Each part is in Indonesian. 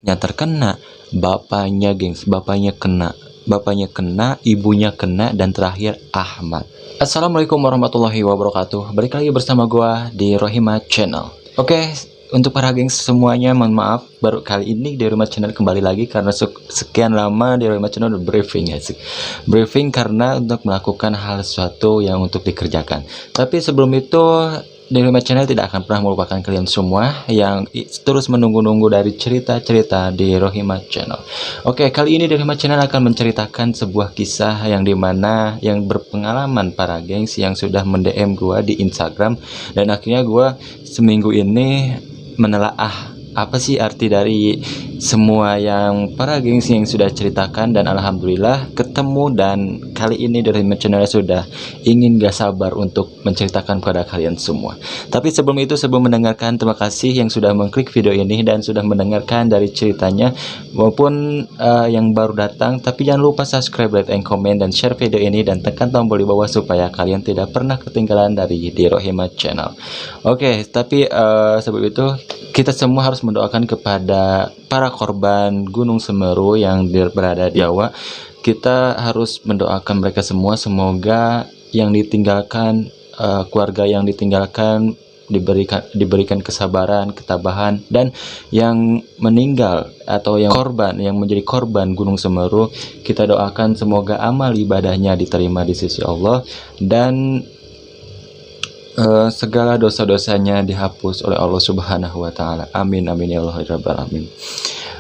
yang terkena, bapaknya kena, ibunya kena, dan terakhir Ahmad. Assalamualaikum warahmatullahi wabarakatuh. Balik lagi bersama gua di Rohima Channel. Oke, untuk para gengs semuanya, mohon maaf baru kali ini di Rohima Channel kembali lagi karena sekian lama di Rohima Channel udah briefing ya sih. Briefing karena untuk melakukan hal sesuatu yang untuk dikerjakan. Tapi sebelum itu, di Rohima Channel tidak akan pernah melupakan kalian semua yang terus menunggu-nunggu dari cerita-cerita di Rohima Channel. Oke, kali ini di Rohima Channel akan menceritakan sebuah kisah yang dimana yang berpengalaman para gengs yang sudah mendm gua di Instagram, dan akhirnya gua seminggu ini menelaah apa sih arti dari semua yang para gengs yang sudah ceritakan, dan alhamdulillah ketemu. Dan kali ini dari channel sudah ingin gak sabar untuk menceritakan kepada kalian semua. Tapi sebelum itu, sebelum mendengarkan, terima kasih yang sudah mengklik video ini dan sudah mendengarkan dari ceritanya, maupun yang baru datang. Tapi jangan lupa subscribe, like, and comment, dan share video ini, dan tekan tombol di bawah supaya kalian tidak pernah ketinggalan dari di Rohima Channel. Oke, tapi sebelum itu kita semua harus mendoakan kepada para korban Gunung Semeru yang berada di Jawa. Kita harus mendoakan mereka semua, semoga yang ditinggalkan, keluarga yang ditinggalkan diberikan kesabaran, ketabahan, dan yang meninggal atau yang korban, yang menjadi korban Gunung Semeru, kita doakan semoga amal ibadahnya diterima di sisi Allah, dan segala dosa-dosanya dihapus oleh Allah Subhanahu wa Ta'ala. Amin, amin ya Allah ya Rabbal alamin.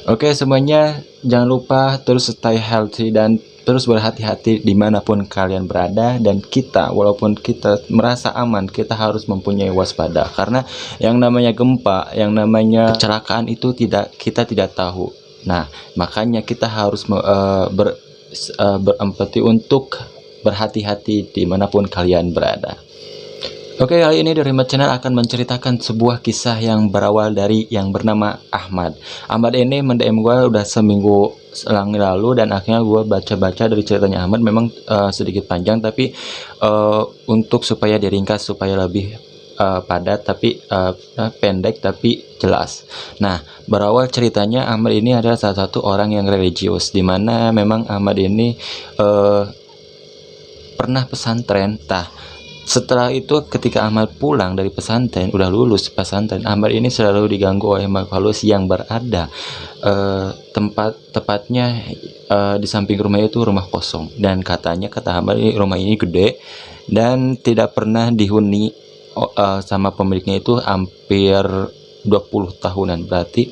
Oke, semuanya jangan lupa terus stay healthy dan terus berhati-hati dimanapun kalian berada. Dan kita, walaupun kita merasa aman, kita harus mempunyai waspada, karena yang namanya gempa, yang namanya kecelakaan itu kita tidak tahu. Nah, makanya kita harus berempati untuk berhati-hati dimanapun kalian berada. Oke, kali ini dari Rohima Channel akan menceritakan sebuah kisah yang berawal dari yang bernama Ahmad. Ahmad ini mendm gue udah seminggu lalu, dan akhirnya gue baca-baca dari ceritanya Ahmad. Memang sedikit panjang, tapi untuk supaya diringkas, supaya lebih padat, tapi pendek tapi jelas. Nah, berawal ceritanya Ahmad ini adalah salah satu orang yang religius, dimana memang Ahmad ini pernah pesantren. Setelah itu ketika Ahmad pulang dari pesantren, udah lulus pesantren, Ahmad ini selalu diganggu oleh makhluk halus yang berada tepatnya di samping rumah itu rumah kosong. Dan kata Ahmad, rumah ini gede dan tidak pernah dihuni sama pemiliknya itu hampir 20 tahunan. Berarti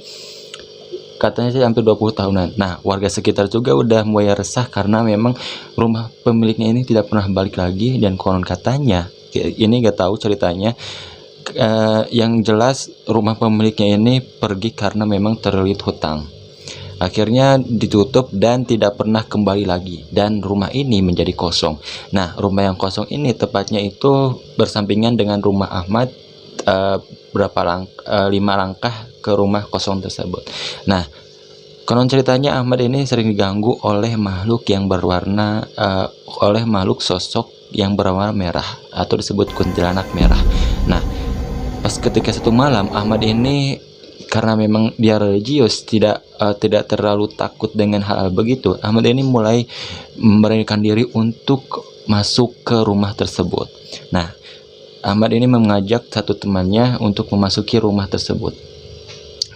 katanya sih hampir 20 tahunan. Nah, warga sekitar juga udah mulai resah karena memang rumah pemiliknya ini tidak pernah balik lagi, dan konon katanya, ini gak tahu ceritanya, yang jelas rumah pemiliknya ini pergi karena memang terlilit hutang. Akhirnya ditutup dan tidak pernah kembali lagi, dan rumah ini menjadi kosong. Nah, rumah yang kosong ini tepatnya itu bersampingan dengan rumah Ahmad, 5 langkah ke rumah kosong tersebut. Nah, konon ceritanya Ahmad ini sering diganggu oleh makhluk yang berwarna oleh makhluk sosok yang berwarna merah atau disebut kuntilanak merah. Nah, pas ketika satu malam, Ahmad ini karena memang dia religius, tidak terlalu takut dengan hal begitu, Ahmad ini mulai memberanikan diri untuk masuk ke rumah tersebut. Nah, Ahmad ini mengajak satu temannya untuk memasuki rumah tersebut.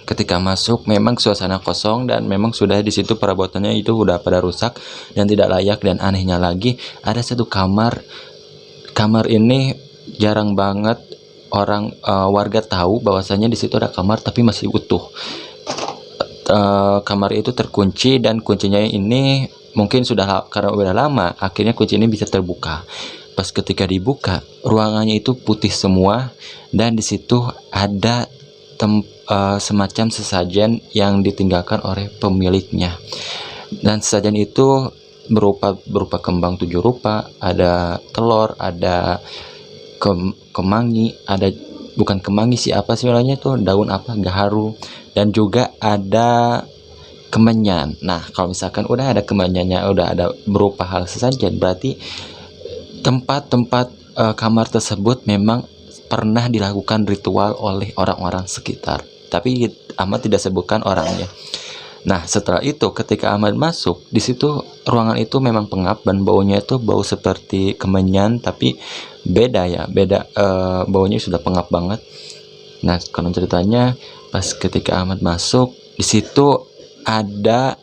Ketika masuk, memang suasana kosong, dan memang sudah di situ perabotannya itu udah pada rusak dan tidak layak. Dan anehnya lagi, ada satu kamar. Kamar ini jarang banget warga tahu bahwasanya di situ ada kamar, tapi masih utuh. Kamar itu terkunci, dan kuncinya ini mungkin karena udah lama, akhirnya kunci ini bisa terbuka. Pas ketika dibuka, ruangannya itu putih semua, dan di situ ada semacam sesajen yang ditinggalkan oleh pemiliknya. Dan sesajen itu berupa kembang 7 rupa, ada telur, ada kemangi, ada bukan kemangi sih, apa sih namanya tuh, daun apa, gaharu, dan juga ada kemenyan. Nah, kalau misalkan udah ada kemenyannya, udah ada berupa hal sesajen, berarti tempat-tempat kamar tersebut memang pernah dilakukan ritual oleh orang-orang sekitar. Tapi Ahmad tidak sebutkan orangnya. Nah, setelah itu ketika Ahmad masuk, di situ ruangan itu memang pengap dan baunya itu bau seperti kemenyan, tapi beda ya, beda, baunya sudah pengap banget. Nah, konon ceritanya pas ketika Ahmad masuk, di situ ada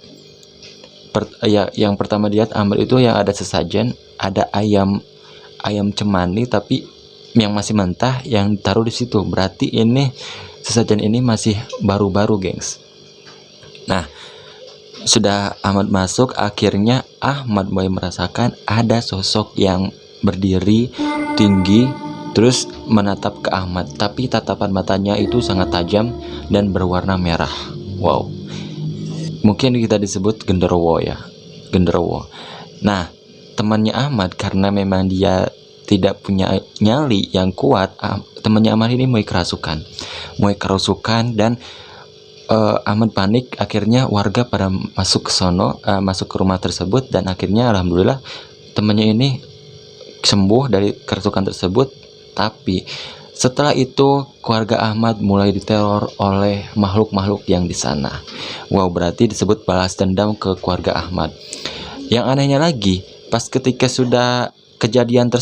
ya, yang pertama dilihat Ahmad itu yang ada sesajen, ada ayam cemani tapi yang masih mentah yang taruh di situ. Berarti ini sesajen ini masih baru-baru, gengs. Nah, sudah Ahmad masuk, akhirnya Ahmad mulai merasakan ada sosok yang berdiri tinggi terus menatap ke Ahmad, tapi tatapan matanya itu sangat tajam dan berwarna merah. Wow, mungkin kita disebut genderuwo ya, genderuwo. Nah, temannya Ahmad karena memang dia tidak punya nyali yang kuat, temannya Ahmad ini mulai kerasukan dan Ahmad panik. Akhirnya warga pada masuk ke sono, masuk ke rumah tersebut, dan akhirnya alhamdulillah temannya ini sembuh dari kerasukan tersebut. Tapi setelah itu keluarga Ahmad mulai diteror oleh makhluk-makhluk yang di sana. Wow, berarti disebut balas dendam ke keluarga Ahmad. Yang anehnya lagi, pas ketika sudah kejadian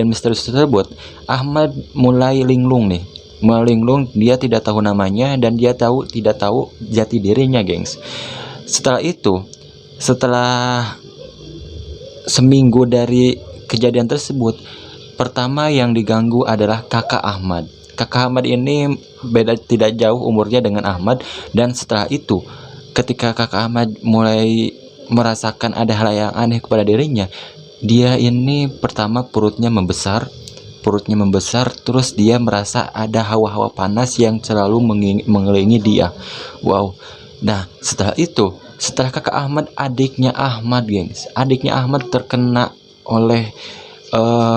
misterius tersebut, Ahmad mulai linglung nih. Melinglung, dia tidak tahu namanya dan dia tidak tahu jati dirinya, gengs. Setelah itu, setelah seminggu dari kejadian tersebut, pertama yang diganggu adalah kakak Ahmad. Kakak Ahmad ini beda tidak jauh umurnya dengan Ahmad, dan setelah itu ketika kakak Ahmad mulai merasakan ada hal yang aneh kepada dirinya, dia ini pertama perutnya membesar, terus dia merasa ada hawa-hawa panas yang selalu mengelilingi dia. Wow. Nah, setelah itu, setelah kakak Ahmad, adiknya Ahmad, gengs, adiknya Ahmad terkena oleh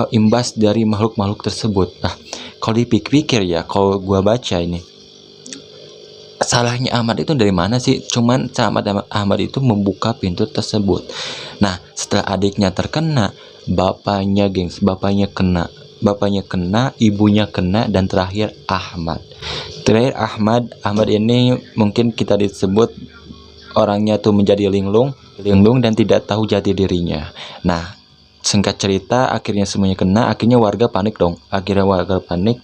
imbas dari makhluk-makhluk tersebut. Nah, kalau dipikir-pikir ya, kalau gua baca ini, salahnya Ahmad itu dari mana sih? Cuman Ahmad itu membuka pintu tersebut. Nah, setelah adiknya terkena, bapaknya, gengs, bapaknya kena, ibunya kena, dan terakhir Ahmad. Ahmad ini mungkin kita disebut orangnya tuh menjadi linglung dan tidak tahu jati dirinya. Nah, singkat cerita, akhirnya semuanya kena. Akhirnya warga panik dong.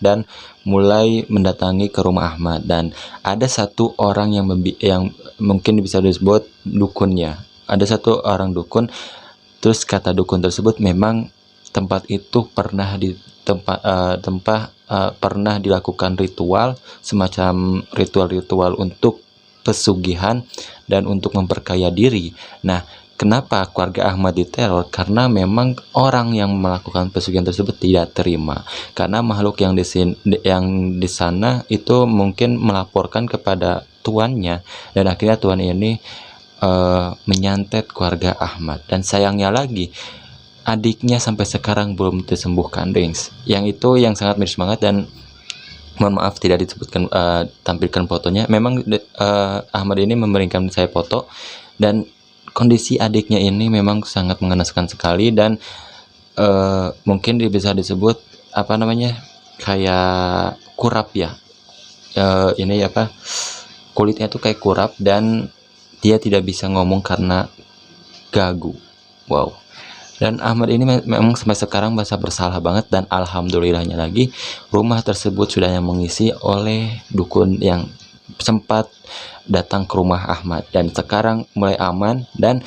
Dan mulai mendatangi ke rumah Ahmad. Dan ada satu orang yang mungkin bisa disebut dukunnya. Ada satu orang dukun. Terus kata dukun tersebut, memang tempat itu pernah pernah dilakukan ritual, semacam ritual untuk pesugihan dan untuk memperkaya diri. Nah, kenapa keluarga Ahmad diteror? Karena memang orang yang melakukan pesugihan tersebut tidak terima, karena makhluk yang di sana itu mungkin melaporkan kepada tuannya, dan akhirnya tuan ini menyantet keluarga Ahmad. Dan sayangnya lagi, adiknya sampai sekarang belum disembuhkan, gengs. Yang itu yang sangat miris banget, dan mohon maaf tidak disebutkan tampilkan fotonya. Memang Ahmad ini memberikan saya foto, dan kondisi adiknya ini memang sangat mengenaskan sekali, dan mungkin bisa disebut apa namanya, kayak kurap ya. Ini apa, kulitnya tuh kayak kurap, dan dia tidak bisa ngomong karena gagu. Wow. Dan Ahmad ini memang sampai sekarang merasa bersalah banget, dan alhamdulillahnya lagi rumah tersebut sudah yang mengisi oleh dukun yang sempat datang ke rumah Ahmad, dan sekarang mulai aman. Dan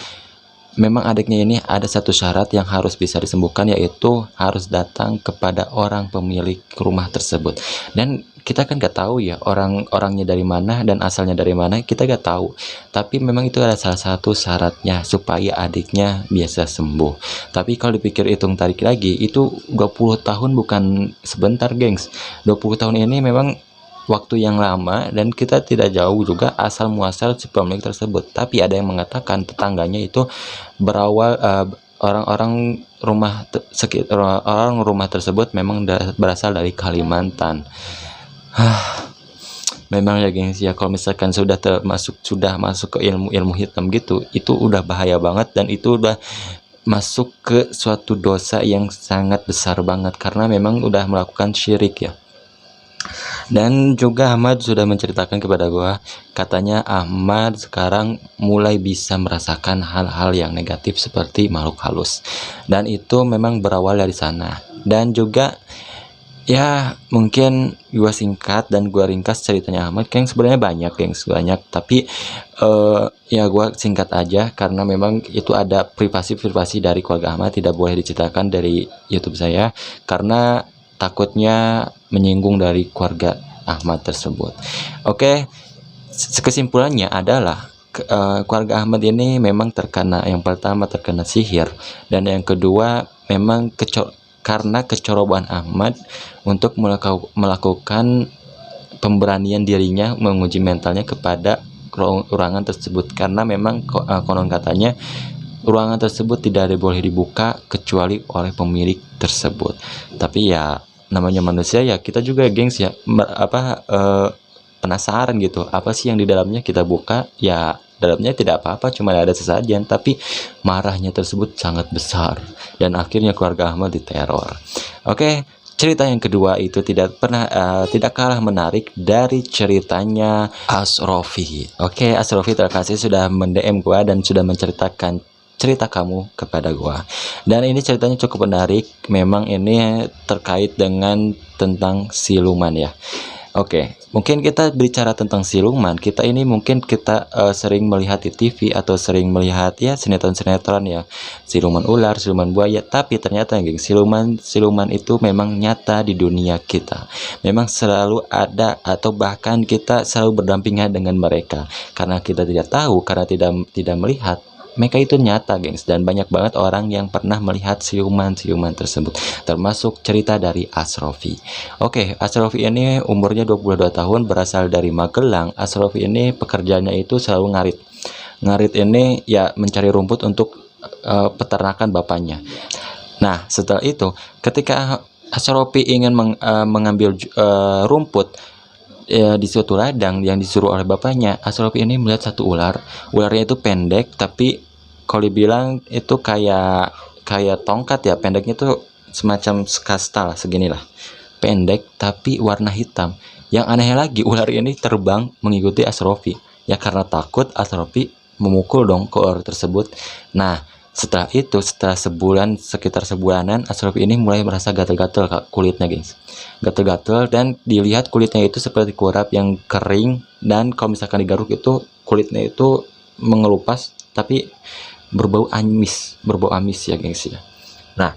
memang adiknya ini ada satu syarat yang harus bisa disembuhkan, yaitu harus datang kepada orang pemilik rumah tersebut. Dan kita kan gak tahu ya orangnya dari mana dan asalnya dari mana, kita gak tahu. Tapi memang itu adalah salah satu syaratnya supaya adiknya bisa sembuh. Tapi kalau dipikir hitung tarik lagi, itu 20 tahun bukan sebentar, gengs. 20 tahun ini memang waktu yang lama, dan kita tidak jauh juga asal muasal si pemilik tersebut. Tapi ada yang mengatakan tetangganya itu berawal orang rumah tersebut memang berasal dari Kalimantan. Memang ya, gengs, ya kalau misalkan sudah masuk ke ilmu hitam gitu, itu udah bahaya banget, dan itu udah masuk ke suatu dosa yang sangat besar banget, karena memang udah melakukan syirik ya. Dan juga Ahmad sudah menceritakan kepada gua, katanya Ahmad sekarang mulai bisa merasakan hal-hal yang negatif seperti makhluk halus. Dan itu memang berawal dari sana. Dan juga ya mungkin gua singkat dan gua ringkas ceritanya Ahmad, yang sebenarnya banyak, tapi ya gua singkat aja karena memang itu ada privasi dari keluarga Ahmad, tidak boleh diceritakan dari YouTube saya karena takutnya menyinggung dari keluarga Ahmad tersebut. Oke, kesimpulannya adalah keluarga Ahmad ini memang terkena, yang pertama terkena sihir, dan yang kedua memang karena kecerobohan Ahmad untuk melakukan pemberanian dirinya menguji mentalnya kepada ruangan tersebut, karena memang konon katanya ruangan tersebut tidak boleh dibuka kecuali oleh pemilik tersebut. Tapi ya namanya manusia ya, kita juga gengs ya, penasaran gitu, apa sih yang di dalamnya. Kita buka, ya dalamnya tidak apa-apa, cuma ada sesajen, tapi marahnya tersebut sangat besar dan akhirnya keluarga Ahmad diteror. Oke, cerita yang kedua itu tidak kalah menarik dari ceritanya Asrofi. Oke, Asrofi, terima kasih sudah mendm gua dan sudah menceritakan cerita kamu kepada gua. Dan ini ceritanya cukup menarik, memang ini terkait dengan tentang siluman ya. Oke, mungkin kita bicara tentang siluman, kita sering melihat di TV atau sering melihat ya sinetron-sinetron ya, siluman ular, siluman buaya, tapi ternyata geng, siluman itu memang nyata di dunia kita. Memang selalu ada, atau bahkan kita selalu berdampingan dengan mereka. Karena kita tidak tahu, karena tidak melihat, mereka itu nyata gengs, dan banyak banget orang yang pernah melihat siluman tersebut, termasuk cerita dari Asrofi. Oke, Asrofi ini umurnya 22 tahun, berasal dari Magelang. Asrofi ini pekerjaannya itu selalu ngarit ini ya, mencari rumput untuk peternakan bapaknya. Nah, setelah itu ketika Asrofi ingin mengambil rumput di suatu ladang yang disuruh oleh bapaknya, Asrofi ini melihat satu ular. Ularnya itu pendek, tapi kalau dibilang itu kayak tongkat ya, pendeknya itu semacam sekasta lah, seginilah, pendek tapi warna hitam. Yang anehnya lagi, ular ini terbang mengikuti Asrofi. Ya karena takut, Asrofi memukul dong ke ular tersebut. Nah, setelah itu, sekitar sebulanan, Asrofi ini mulai merasa gatal-gatal kulitnya gengs, gatal-gatal, dan dilihat kulitnya itu seperti kurap yang kering, dan kalau misalkan digaruk itu kulitnya itu mengelupas, tapi berbau amis ya gengs ya. Nah,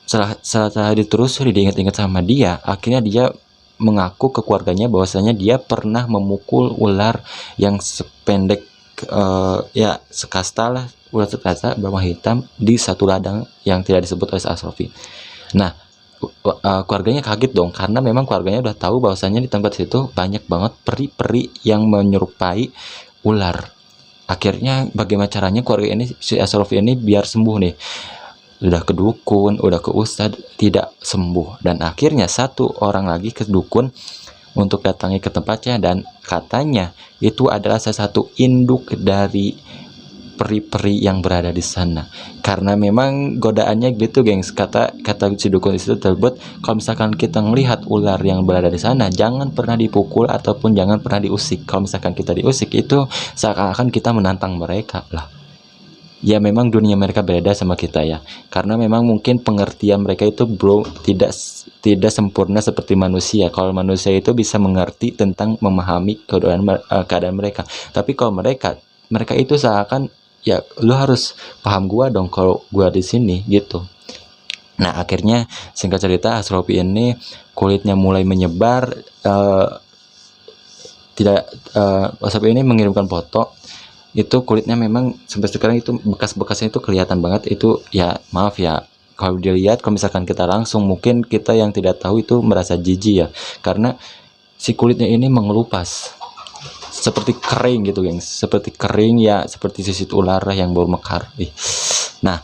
setelah ditelusuri, diingat-ingat sama dia, akhirnya dia mengaku ke keluarganya bahwasanya dia pernah memukul ular yang sependek ya sekasta lah, ular sekasta berwarna hitam di satu ladang yang tidak disebut oleh Asrofi. Nah, keluarganya kaget dong, karena memang keluarganya udah tahu bahwasanya di tempat situ banyak banget peri-peri yang menyerupai ular. Akhirnya bagaimana caranya keluarga ini, si Asrofi ini biar sembuh nih, udah ke dukun, udah ke ustadz, tidak sembuh. Dan akhirnya satu orang lagi ke dukun untuk datangi ke tempatnya, dan katanya itu adalah salah satu induk dari peri-peri yang berada di sana. Karena memang godaannya gitu gengs, kata si dukun itu tersebut, kalau misalkan kita melihat ular yang berada di sana, jangan pernah dipukul ataupun jangan pernah diusik. Kalau misalkan kita diusik, itu seakan-akan kita menantang mereka lah. Ya memang dunia mereka beda sama kita ya, karena memang mungkin pengertian mereka itu belum tidak sempurna seperti manusia. Kalau manusia itu bisa mengerti tentang memahami keadaan mereka, tapi kalau mereka itu seakan ya lu harus paham gua dong kalau gua di sini gitu. Nah, akhirnya singkat cerita, Asrofi ini kulitnya mulai menyebar. Asrofi ini mengirimkan foto, itu kulitnya memang sampai sekarang itu bekas-bekasnya itu kelihatan banget. Itu ya maaf ya, kalau dilihat, kalau misalkan kita langsung, mungkin kita yang tidak tahu itu merasa jijik ya, karena si kulitnya ini mengelupas seperti kering gitu gengs, seperti kering ya, seperti sisit ular yang baru mekar. Nah,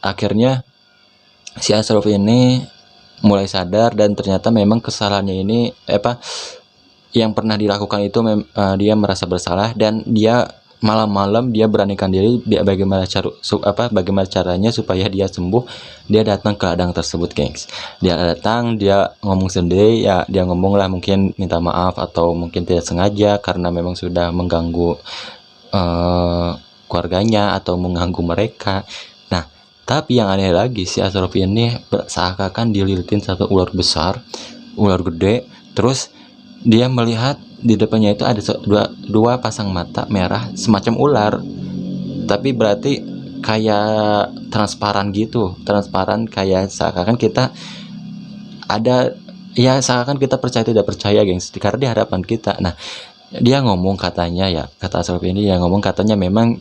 akhirnya si Asrofi ini mulai sadar, dan ternyata memang kesalahannya ini yang pernah dilakukan itu dia merasa bersalah, dan dia malam-malam dia beranikan diri, bagaimana caranya supaya dia sembuh. Dia datang ke ladang tersebut, gengs. Dia datang, dia ngomong sendiri, ya dia ngomong lah, mungkin minta maaf atau mungkin tidak sengaja karena memang sudah mengganggu keluarganya atau mengganggu mereka. Nah, tapi yang aneh lagi, si Ashraf ini seakan-akan dililitin satu ular besar, ular gede. Terus dia melihat di depannya itu ada dua pasang mata merah semacam ular, tapi berarti kayak transparan gitu, transparan, kayak seakan kita ada, ya seakan kita percaya tidak percaya, gengs, karena di hadapan kita. Nah, dia ngomong katanya, ya kata Ashraf ini, yang ngomong katanya memang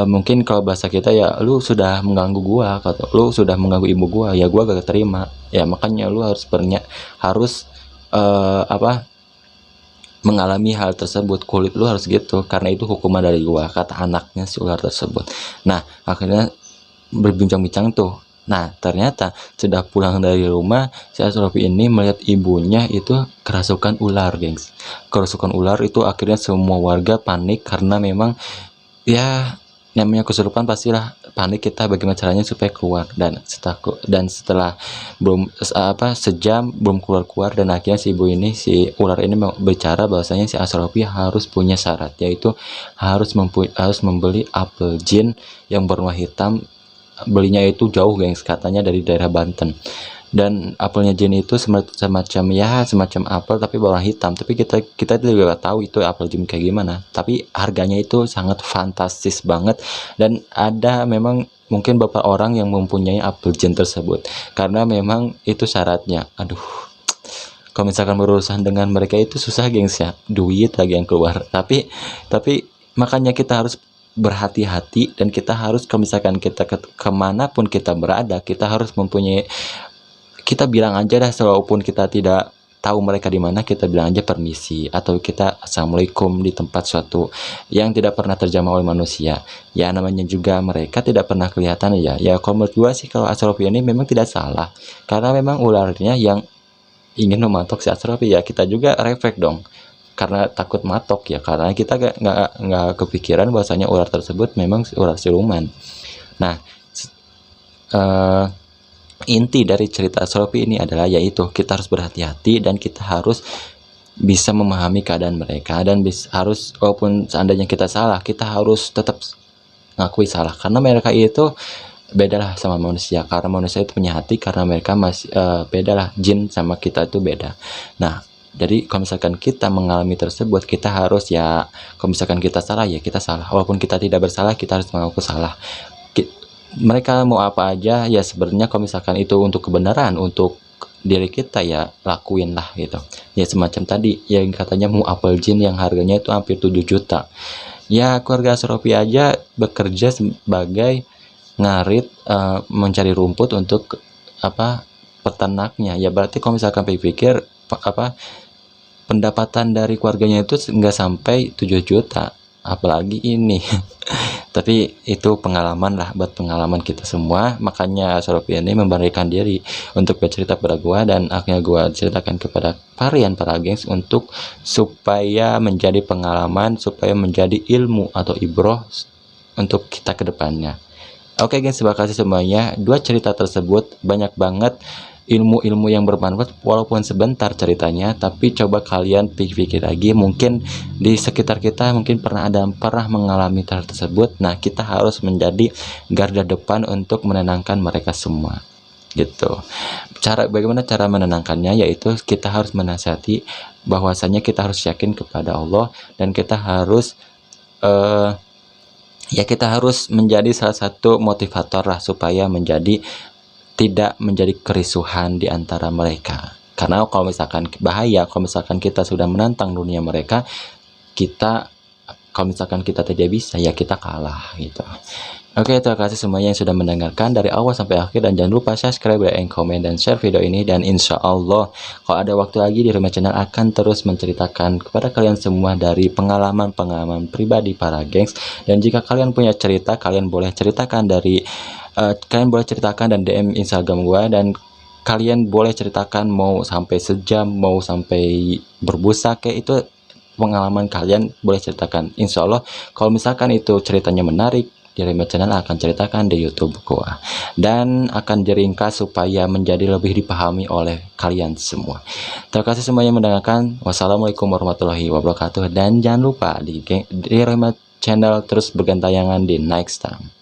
mungkin kalau bahasa kita ya, lu sudah mengganggu gua, kata lu sudah mengganggu ibu gua, ya gua gak terima, ya makanya lu harus mengalami hal tersebut, kulit lu harus gitu, karena itu hukuman dari gua, kata anaknya si ular tersebut. Nah, akhirnya berbincang-bincang tuh. Nah, ternyata sudah pulang dari rumah, si Ashraf ini melihat ibunya itu kerasukan ular, gengs. Kerasukan ular itu akhirnya semua warga panik, karena memang ya namanya kesurupan pastilah panik kita bagaimana caranya supaya keluar. Dan setelah sejam belum keluar, dan akhirnya si ular ini bicara bahwasanya si Asrofi harus punya syarat, yaitu harus membeli apel jin yang berwarna hitam. Belinya itu jauh, gengs, katanya dari daerah Banten. Dan apelnya jin itu semacam apel tapi berwarna hitam, tapi kita juga tahu itu apel jin kayak gimana, tapi harganya itu sangat fantastis banget. Dan ada memang mungkin beberapa orang yang mempunyai apel jin tersebut, karena memang itu syaratnya. Aduh, kalau misalkan berurusan dengan mereka itu susah, gengs, ya, duit lagi yang keluar. Tapi makanya kita harus berhati-hati, dan kita harus, kalau misalkan kita kemanapun kita berada, kita harus mempunyai, kita bilang aja dah, walaupun kita tidak tahu mereka di mana, kita bilang aja permisi, atau kita assalamualaikum di tempat suatu yang tidak pernah terjamah oleh manusia. Ya namanya juga mereka tidak pernah kelihatan, ya kalau menurut gua sih, kalau Ashraf ini memang tidak salah, karena memang ularnya yang ingin mematok si Ashraf, ya kita juga refleks dong, karena takut matok, ya karena kita nggak kepikiran bahwasanya ular tersebut memang ular siluman. Nah, inti dari cerita Ashraf ini adalah yaitu kita harus berhati-hati, dan kita harus bisa memahami keadaan mereka, dan harus, walaupun seandainya kita salah, kita harus tetap ngakui salah, karena mereka itu bedalah sama manusia, karena manusia itu punya hati, karena mereka masih bedalah, jin sama kita itu beda. Nah, jadi kalau misalkan kita mengalami tersebut, kita harus, ya kalau misalkan kita salah, ya kita salah, walaupun kita tidak bersalah, kita harus mengaku salah. Mereka mau apa aja, ya sebenarnya kalau misalkan itu untuk kebenaran, untuk diri kita, ya lakuin lah gitu. Ya semacam tadi yang katanya mau apel jin yang harganya itu hampir 7 juta. Ya keluarga Asrofi aja bekerja sebagai ngarit, mencari rumput untuk peternaknya. Ya berarti kalau misalkan pikir pendapatan dari keluarganya itu nggak sampai 7 juta, apalagi ini. Tapi itu pengalaman lah, buat pengalaman kita semua. Makanya Ashraf ini memberikan diri untuk bercerita pada gua, dan akhirnya gua ceritakan kepada varian para gengs, untuk supaya menjadi pengalaman, supaya menjadi ilmu atau ibroh untuk kita ke depannya. Oke gengs, terima kasih semuanya. Dua cerita tersebut banyak banget ilmu-ilmu yang bermanfaat, walaupun sebentar ceritanya, tapi coba kalian pikir-pikir lagi, mungkin di sekitar kita mungkin pernah mengalami hal tersebut. Nah, kita harus menjadi garda depan untuk menenangkan mereka semua gitu. Bagaimana cara menenangkannya, yaitu kita harus menasihati bahwasanya kita harus yakin kepada Allah, dan kita harus kita harus menjadi salah satu motivator lah, supaya tidak menjadi kerisuhan di antara mereka. Karena kalau misalkan bahaya, kalau misalkan kita sudah menantang dunia mereka, kalau misalkan kita tidak bisa, ya kita kalah gitu. Oke, terima kasih semuanya yang sudah mendengarkan dari awal sampai akhir, dan jangan lupa subscribe, like, komen, dan share video ini. Dan insya Allah kalau ada waktu lagi di Rohimah Channel akan terus menceritakan kepada kalian semua dari pengalaman-pengalaman pribadi para gengs. Dan jika kalian punya cerita, kalian boleh ceritakan dan DM Instagram gua, dan kalian boleh ceritakan mau sampai sejam, mau sampai berbusa, kayak itu pengalaman kalian boleh ceritakan. Insya Allah kalau misalkan itu ceritanya menarik, di Rohimat Channel akan ceritakan di YouTube gua, dan akan diringkas supaya menjadi lebih dipahami oleh kalian semua. Terima kasih semuanya mendengarkan. Wassalamualaikum warahmatullahi wabarakatuh, dan jangan lupa di Rohimat Channel terus bergantayangan di next time.